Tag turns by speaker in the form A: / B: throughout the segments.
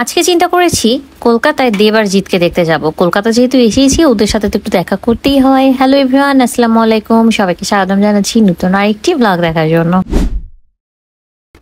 A: আজকে চিন্তা করেছি কলকাতায় দেব আর জিতকে দেখতে যাব। কলকাতা যেহেতু এসেছি ওদের সাথে তো একটু দেখা করতেই হয়। হ্যালো এভরিওয়ান, আসসালামু আলাইকুম, সবাইকে স্বাগতম জানাচ্ছি নতুন আরেকটি ব্লগ দেখার জন্য।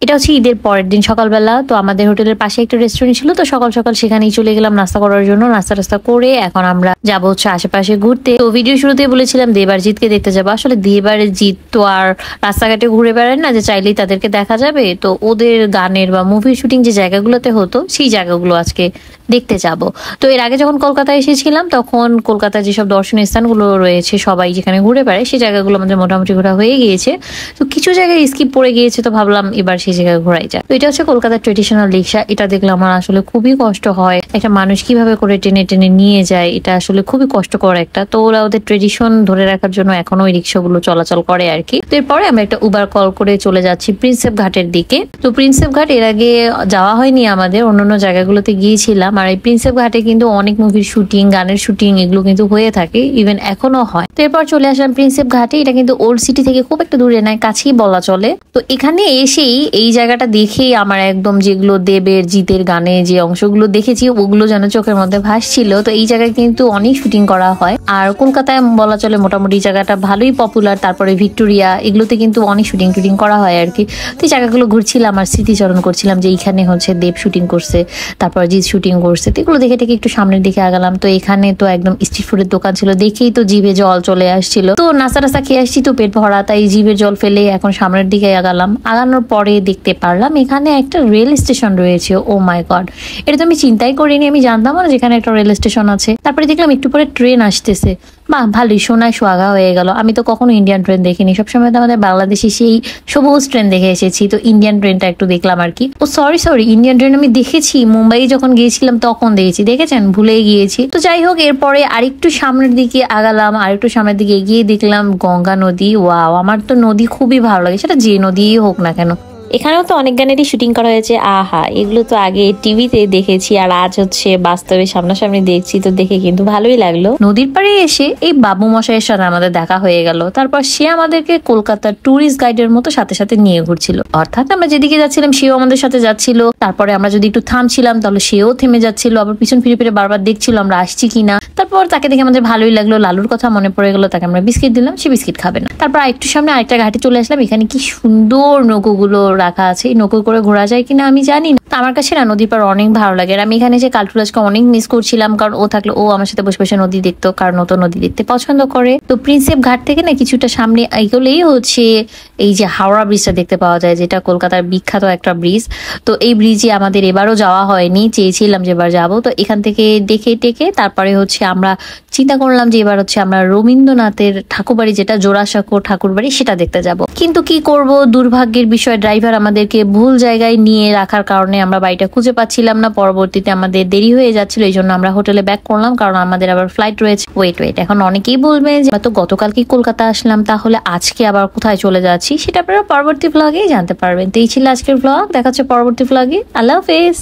A: এটা হচ্ছে ঈদের পরের দিন সকালবেলা। তো আমাদের হোটেলের পাশে একটা রেস্টুরেন্ট ছিল, তো সকাল সকাল সেখানেই চলে গেলাম নাস্তা করার জন্য। নাস্তা করে এখন আমরা যাবো হচ্ছে আশেপাশে ঘুরতে। তো ভিডিও শুরুতে বলেছিলাম দেব আর জিতকে দেখতে যাবো। আসলে দেব আর জিত তো আর রাস্তাঘাটে ঘুরে বেড়ায় না যে চাইলেই তাদেরকে দেখা যাবে। তো ওদের গানের বা মুভি শুটিং যে জায়গাগুলোতে হতো সেই জায়গাগুলো আজকে দেখতে যাব। তো এর আগে যখন কলকাতায় এসেছিলাম তখন কলকাতায় যেসব দর্শনীয় স্থানগুলো রয়েছে সবাই যেখানে ঘুরে বেড়ায় সেই জায়গাগুলো আমাদের মোটামুটি ঘোরা হয়ে গিয়েছে। তো কিছু জায়গায় স্কিপ পড়ে গিয়েছে, তো ভাবলাম এবার সেই জায়গায় ঘোরাই যায়। তো এটা হচ্ছে কলকাতার ট্রেডিশনাল রিক্সা। এটা দেখলে আমার আসলে খুবই কষ্ট হয়, একটা মানুষ কিভাবে করে টেনে টেনে নিয়ে যায়, এটা আসলে খুবই কষ্টকর একটা। তো ওরা ওদের ট্রেডিশন ধরে রাখার জন্য এখনো ওই রিক্সাগুলো চলাচল করে আর কি। তো এরপরে আমরা একটা উবার কল করে চলে যাচ্ছি প্রিন্সেপ ঘাটের দিকে। তো প্রিন্সেপ ঘাট এর আগে যাওয়া হয়নি আমাদের, অন্যান্য জায়গাগুলোতে গিয়েছিলাম। আর এই প্রিন্সেপ ঘাটে কিন্তু অনেক মুভির শুটিং, গানের শুটিং এগুলো কিন্তু হয়ে থাকে, ইভেন এখনো হয়। তো এরপর চলে আসলাম প্রিন্সেপ ঘাটে। এটা কিন্তু ওল্ড সিটি থেকে খুব একটা দূরে নয়, কাছেই বলা চলে। তো এখানে এসেই এই জায়গাটা দেখেই আমার একদম যেগুলো দেবের জিতের গানে যে অংশগুলো দেখেছি ওগুলো যেন চোখের মধ্যে ভাসছিল। তো এই জায়গায় কিন্তু অনেক শুটিং করা হয়, আর কলকাতায় বলা চলে মোটামুটি জায়গাটা ভালোই পপুলার। তারপরে ভিক্টোরিয়া এগুলোতে কিন্তু অনেক শুটিং টুটিং করা হয় আর কি। তো এই জায়গাগুলো ঘুরছিলাম আর স্মৃতিচরণ করছিলাম যে এইখানে হচ্ছে দেব শুটিং করছে, তারপর জিৎ শুটিং করছে। তো এগুলো দেখে একটু সামনের দিকে আগালাম। তো এখানে তো একদম স্ট্রিট ফুডের দোকান ছিল, দেখেই তো জিভে জল চলে আসছিল। তো নাস্তা খেয়ে আসছি তো পেট ভরা, তাই জিভে জল ফেলে এখন সামনের দিকে আগালাম। আগানোর পরে দেখতে পারলাম এখানে একটা রেল স্টেশন রয়েছে। ও মাই গড, এটা তো আমি চিন্তাই করিনি, আমি জানতাম না যেখানে একটা রেল স্টেশন আছে। তারপরে দেখলাম একটু পরে ট্রেন আসতেছে। বাহ, ভালোই সোনায় সোহাগা হয়ে গেল। আমি তো কখনো ইন্ডিয়ান ট্রেন দেখিনি, সবসময় তো আমাদের বাংলাদেশি সেই সবুজ ট্রেন দেখে এসেছি। তো ইন্ডিয়ান ট্রেনটা একটু দেখলাম আর কি। ও সরি, ইন্ডিয়ান ট্রেন আমি দেখেছি মুম্বাই যখন গিয়েছিলাম তখন দেখেছি, দেখেছেন, ভুলে গিয়েছি। তো যাই হোক, এরপরে আরেকটু সামনের দিকে আগালাম, আরেকটু সামনের দিকে এগিয়ে দেখলাম গঙ্গা নদী। ওয়াও, আমার তো নদী খুবই ভালো লাগে, সেটা যে নদীই হোক না কেন। এখানেও তো অনেক গানেরই শুটিং করা হয়েছে। আহা, এগুলো তো আগে টিভিতে দেখেছি আর আজ হচ্ছে বাস্তবে সামনাসামনি দেখছি, তো দেখে কিন্তু ভালোই লাগলো। নদীর পাড়ে এসে এই বাবু মশাইয়ের সাথে আমাদের দেখা হয়ে গেল। তারপর সে আমাদেরকে কলকাতার ট্যুরিস্ট গাইডের মতো সাথে সাথে নিয়ে ঘুরছিল, অর্থাৎ আমরা যেদিকে যাচ্ছিলাম সেও আমাদের সাথে যাচ্ছিল। তারপরে আমরা যদি একটু থামছিলাম তাহলে সেও থেমে যাচ্ছিল, আবার পিছন ফিরে বারবার দেখছিল আমরা আসছি কিনা। তারপর তাকে দেখে আমাদের ভালোই লাগলো, লালুর কথা মনে পড়ে গেল, তাকে আমরা বিস্কিট দিলাম, সে বিস্কিট খাবে না। তারপর একটু সামনে আরেকটা ঘাটে চলে আসলাম। এখানে কি সুন্দর নৌকোগুলো রাখা আছে, এই নৌকো করে ঘোরা যায় কিনা আমি জানি না। আমার কাছে না নদীর পাড় অনেক ভালো লাগে। আর আমি এখানে যে কালটুরাজকে অনেক মিস করছিলাম, কারণ ও থাকলে ও আমার সাথে বসে বসে নদী দেখতো, কারণ ও তো নদী দেখতে পছন্দ করে। তো প্রিন্সেপ ঘাট থেকে না কিছুটা সামনে এগোলেই হচ্ছে এই যে হাওড়া ব্রিজটা দেখতে পাওয়া যায়, যেটা কলকাতার বিখ্যাত একটা ব্রিজ। তো এই ব্রিজে আমাদের এবারও যাওয়া হয়নি, চেয়েছিলাম যে এবার যাবো। তো এখান থেকে দেখে টেকে তারপরে হচ্ছে আমরা চিন্তা করলাম যে এবার হচ্ছে আমরা রবীন্দ্রনাথের ঠাকুরবাড়ি, যেটা জোড়াসাঁকো ঠাকুরবাড়ি, সেটা দেখতে যাব। কিন্তু কি করব, দুর্ভাগ্যের বিষয় ড্রাইভার আমাদেরকে ভুল জায়গায় নিয়ে রাখার কারণে আমরা বাড়িটা খুঁজে পাচ্ছিলাম না। পরবর্তীতে আমাদের দেরি হয়ে যাচ্ছিল, এই জন্য আমরা হোটেলে ব্যাক করলাম, কারণ আমাদের আবার ফ্লাইট রয়েছে। ওয়েট, এখন অনেকেই বলবে যে তো গতকালকে কলকাতা আসলাম, তাহলে আজকে আবার কোথায় চলে যাচ্ছি, সেটা আপনারা পরবর্তী ব্লগেই জানতে পারবেন। তো এই ছিল আজকের ব্লগ, দেখা হচ্ছে পরবর্তী ব্লগে। আল্লাহ হাফেজ।